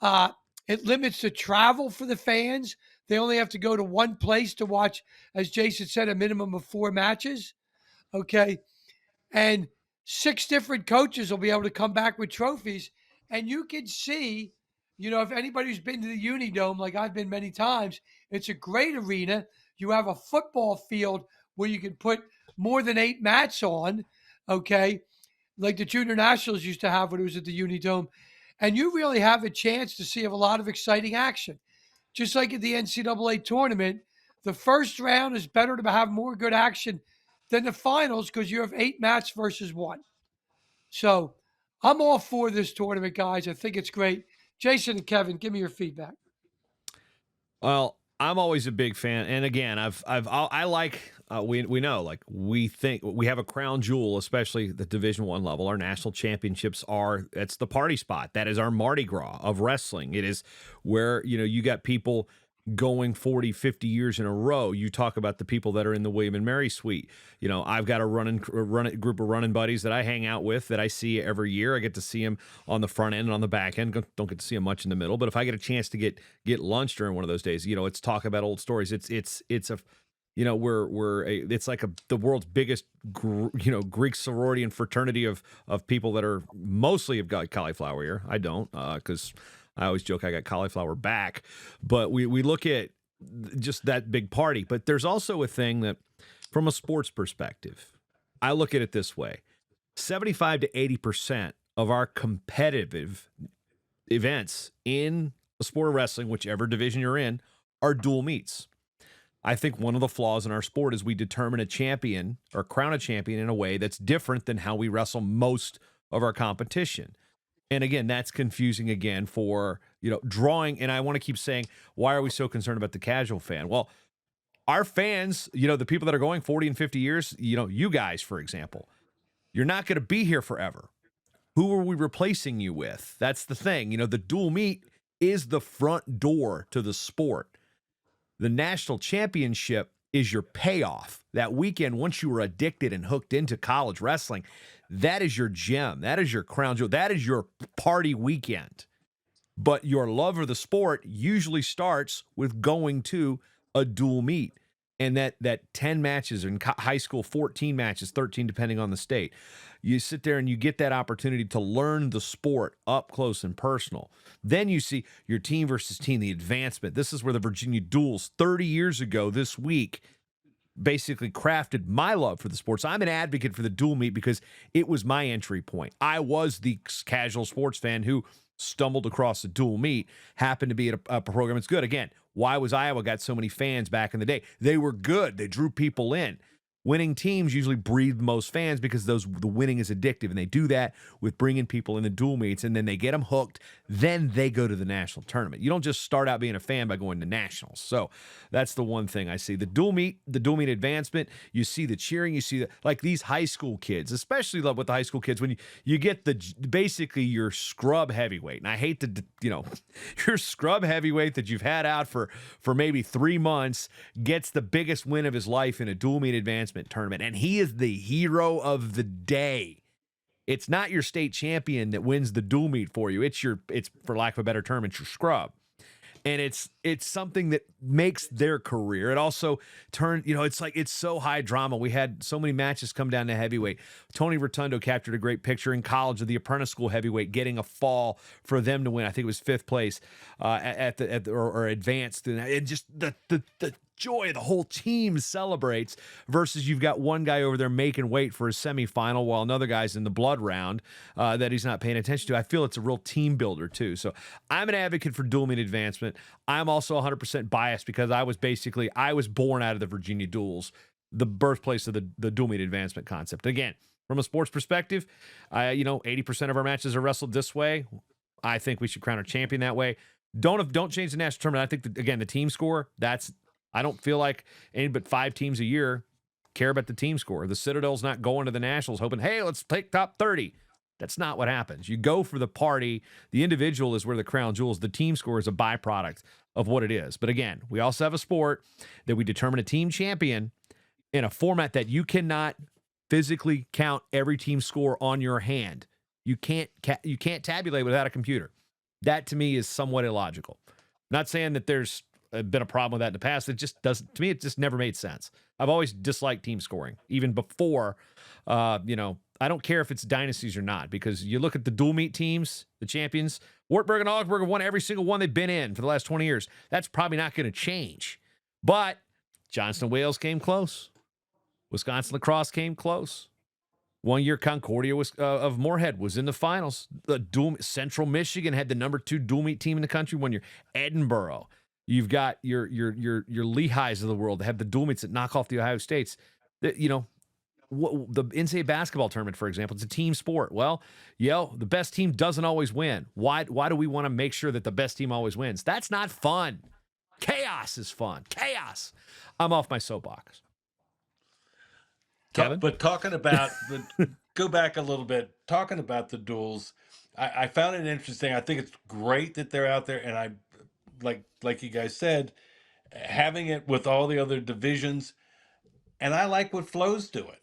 Uh, it limits the travel for the fans. They only have to go to one place to watch, as Jason said, a minimum of 4 matches. Okay. And 6 different coaches will be able to come back with trophies. And you can see, if anybody's been to the Unidome, like I've been many times, it's a great arena. You have a football field where you can put more than 8 mats on, okay, like the Junior Nationals used to have when it was at the Unidome. And you really have a chance to see a lot of exciting action. Just like at the NCAA tournament, the first round is better to have more good action than the finals because you have 8 mats versus 1. So I'm all for this tournament, guys. I think it's great. Jason and Kevin, give me your feedback.
Well, I'm always a big fan, and again, I like we know, like, we think we have a crown jewel, especially the Division One level. Our national championships that's the party spot. That is our Mardi Gras of wrestling. It is where you got people going 40, 50 years in a row. You talk about the people that are in the William and Mary suite. I've got a group of running buddies that I hang out with that I see every year. I get to see them on the front end and on the back end. Don't get to see them much in the middle, but if I get a chance to get lunch during one of those days, it's talk about old stories. It's a it's like the world's biggest Greek sorority and fraternity of people that are mostly have got cauliflower ear. I don't, because I always joke I got cauliflower back, but we look at just that big party. But there's also a thing that, from a sports perspective, I look at it this way: 75 to 80% of our competitive events in the sport of wrestling, whichever division you're in, are dual meets. I think one of the flaws in our sport is we determine a champion or crown a champion in a way that's different than how we wrestle most of our competition. And again, that's confusing again for, drawing. And I want to keep saying, why are we so concerned about the casual fan? Well, our fans, the people that are going 40 and 50 years, you guys, for example, you're not going to be here forever. Who are we replacing you with? That's the thing. The dual meet is the front door to the sport. The national championship is your payoff. That weekend, once you were addicted and hooked into college wrestling, that is your gem. That is your crown jewel. That is your party weekend. But your love of the sport usually starts with going to a dual meet. And that 10 matches in high school, 14 matches, 13 depending on the state. You sit there and you get that opportunity to learn the sport up close and personal. Then you see your team versus team, the advancement. This is where the Virginia Duels 30 years ago this week basically crafted my love for the sports. I'm an advocate for the dual meet because it was my entry point. I was the casual sports fan who stumbled across the dual meet, happened to be at a program that's good. Again, why was Iowa got so many fans back in the day? They were good. They drew people in. Winning teams usually breed most fans because the winning is addictive, and they do that with bringing people in the dual meets, and then they get them hooked. Then they go to the national tournament. You don't just start out being a fan by going to nationals. So that's the one thing I see. The dual meet advancement. You see the cheering. You see like these high school kids, especially love with the high school kids when you get basically your scrub heavyweight. And I hate to your scrub heavyweight that you've had out for maybe 3 months gets the biggest win of his life in a dual meet advancement tournament, and he is the hero of the day. It's not your state champion that wins the dual meet for you. It's for lack of a better term, it's your scrub. And it's something that makes their career. It also it's so high drama. We had so many matches come down to heavyweight. Tony Rotundo captured a great picture in college of the apprentice school heavyweight getting a fall for them to win. I think it was 5th place or advanced. And just the joy the whole team celebrates versus you've got one guy over there making weight for a semifinal while another guy's in the blood round that he's not paying attention to. I feel it's a real team builder too. So I'm an advocate for dual meet advancement. I'm also 100% biased because I was born out of the Virginia Duels, the birthplace of the dual meet advancement concept. Again, from a sports perspective, 80% of our matches are wrestled this way. I think we should crown a champion that way. Don't change the national tournament. I think the team score, I don't feel like any but 5 teams a year care about the team score. The Citadel's not going to the Nationals hoping, hey, let's take top 30. That's not what happens. You go for the party. The individual is where the crown jewels. The team score is a byproduct of what it is. But again, we also have a sport that we determine a team champion in a format that you cannot physically count every team score on your hand. You can't tabulate without a computer. That to me is somewhat illogical. Not saying that there's been a problem with that in the past. It just doesn't, to me, it just never made sense. I've always disliked team scoring, even before, I don't care if it's dynasties or not, because you look at the dual meet teams, the champions, Wartburg and Augsburg have won every single one they've been in for the last 20 years. That's probably not going to change. But Johnston Wales came close. Wisconsin lacrosse came close. One year, Concordia of Moorhead was in the finals. Central Michigan had the number 2 dual meet team in the country one year. Edinburgh. You've got your Lehighs of the world that have the dual meets that knock off the Ohio States. The NCAA basketball tournament, for example, it's a team sport. Well, the best team doesn't always win. Why do we want to make sure that the best team always wins? That's not fun. Chaos is fun. Chaos. I'm off my soapbox. Kevin?
But talking about go back a little bit, talking about the duels, I found it interesting. I think it's great that they're out there, and I like you guys said, having it with all the other divisions, and I like what Flow's doing.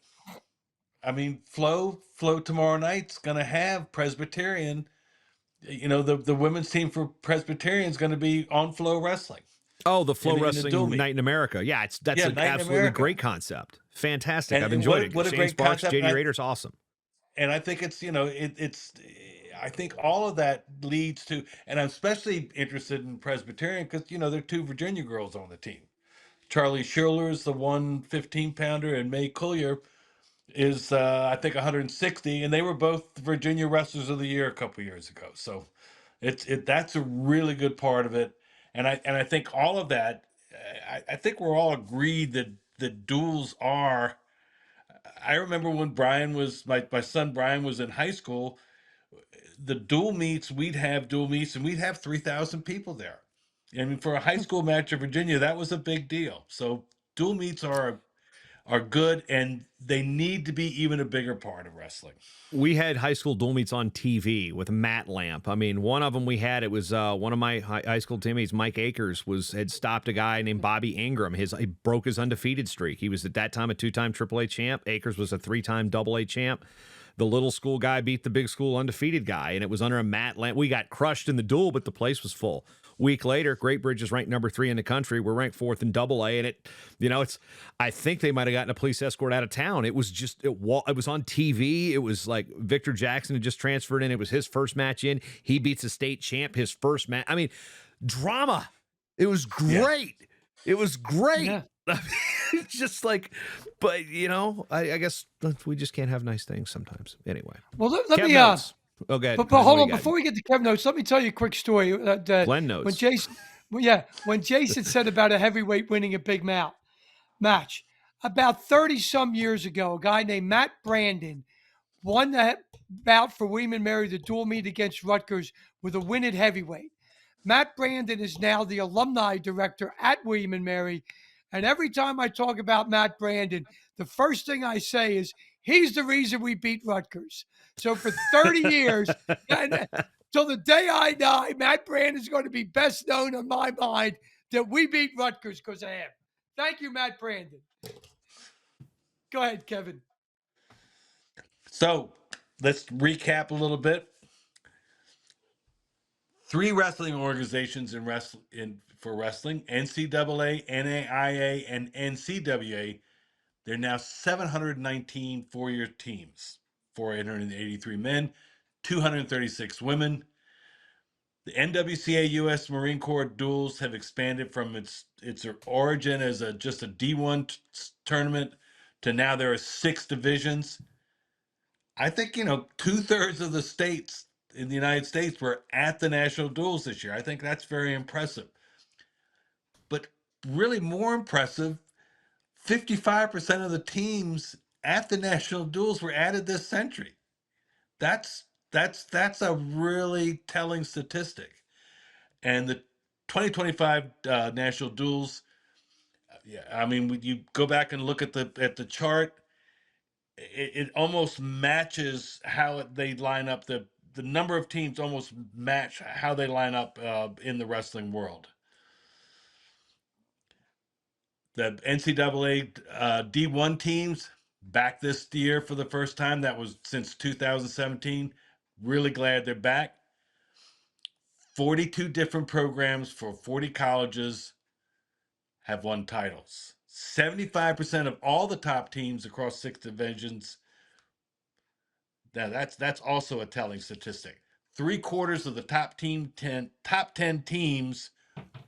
I mean, Flow tomorrow night's going to have Presbyterian. The women's team for Presbyterian is going to be on Flow Wrestling.
Oh, the Flow Wrestling Night in America. Yeah, that's an absolutely great concept. Fantastic. I've enjoyed it.
What a
Shane
great
Sparks,
concept.
JD Rader's awesome.
And I think it's I think all of that leads to, and I'm especially interested in Presbyterian because, there are 2 Virginia girls on the team. Charlie Schiller is the 115-pounder, and May Collier is, I think, 160, and they were both Virginia Wrestlers of the Year a couple years ago. So that's a really good part of it. And I think all of that, I think we're all agreed that the duels are. I remember when my son Brian was in high school, the dual meets, we'd have dual meets and we'd have 3,000 people there. I mean, for a high school match in Virginia, that was a big deal. So dual meets are are good, and they need to be even a bigger part of wrestling.
We had high school dual meets on TV with Matt Lamp. I mean, one of them we had, it was one of my high school teammates, Mike Akers, had stopped a guy named Bobby Ingram. He broke his undefeated streak. He was at that time a 2-time AAA champ. Akers was a 3-time AA champ. The little school guy beat the big school undefeated guy, and it was under a Matt Lamp. We got crushed in the duel, but the place was full. Week later, Great Bridge is ranked number 3 in the country. We're ranked 4th in AA, and I think they might have gotten a police escort out of town. It was just, it was on TV. It was like Victor Jackson had just transferred in. It was his first match in. He beats a state champ, his first match. I mean, drama. It was great. Yeah. It was great. Yeah. Just like, but I guess we just can't have nice things sometimes. Anyway.
Well, let me
okay.
But hold on, before we get to Kev notes, let me tell you a quick story.
Glenn knows.
When Jason said about a heavyweight winning a big match, about 30 some years ago, a guy named Matt Brandon won the bout for William and Mary, the dual meet against Rutgers, with a win at heavyweight. Matt Brandon is now the alumni director at William and Mary. And every time I talk about Matt Brandon, the first thing I say is, he's the reason we beat Rutgers. So for 30 years, till the day I die, Matt Brandon is going to be best known in my mind that we beat Rutgers because of him. Thank you, Matt Brandon. Go ahead, Kevin.
So let's recap a little bit. 3 wrestling organizations for wrestling: NCAA, NAIA, and NCWA. There are now 719 four-year teams, 483 men, 236 women. The NWCA U.S. Marine Corps duels have expanded from its origin as just a D1 tournament to now there are 6 divisions. I think, 2/3 of the states in the United States were at the national duels this year. I think that's very impressive. But really more impressive, 55% of the teams at the national duels were added this century. That's a really telling statistic. And the 2025 national duels, I mean, when you go back and look at the chart, it almost matches how they line up. The number of teams almost match how they line up in the wrestling world. The NCAA D1 teams back this year for the first time. That was since 2017. Really glad they're back. 42 different programs for 40 colleges have won titles. 75% of all the top teams across 6 divisions. Now that's also a telling statistic. 3/4 of the top 10 teams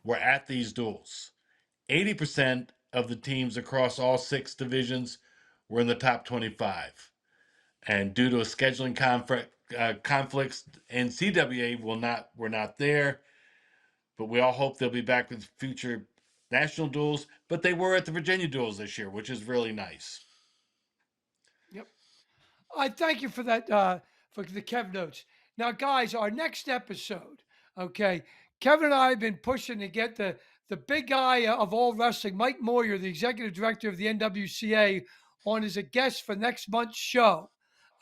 were at these duels. 80% of the teams across all 6 divisions were in the top 25. And due to a scheduling conflicts, NCWA were not there. But we all hope they'll be back with future national duels. But they were at the Virginia duels this year, which is really nice.
Yep. I thank you for that, for the Kev notes. Now, guys, our next episode, okay, Kevin and I have been pushing to get the big guy of all wrestling, Mike Moyer, the executive director of the NWCA, on as a guest for next month's show,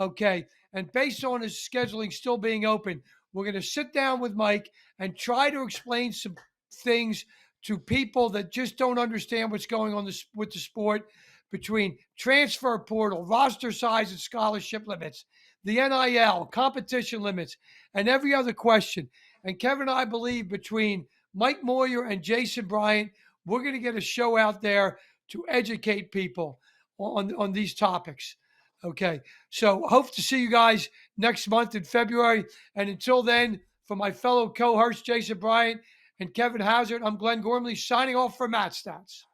okay? And based on his scheduling still being open, we're going to sit down with Mike and try to explain some things to people that just don't understand what's going on with the sport, between transfer portal, roster size and scholarship limits, the NIL, competition limits, and every other question. And Kevin and I believe between Mike Moyer and Jason Bryant, we're going to get a show out there to educate people on these topics. Okay, so hope to see you guys next month in February. And until then, for my fellow co-hosts, Jason Bryant and Kevin Hazard, I'm Glenn Gormley signing off for Matt Stats.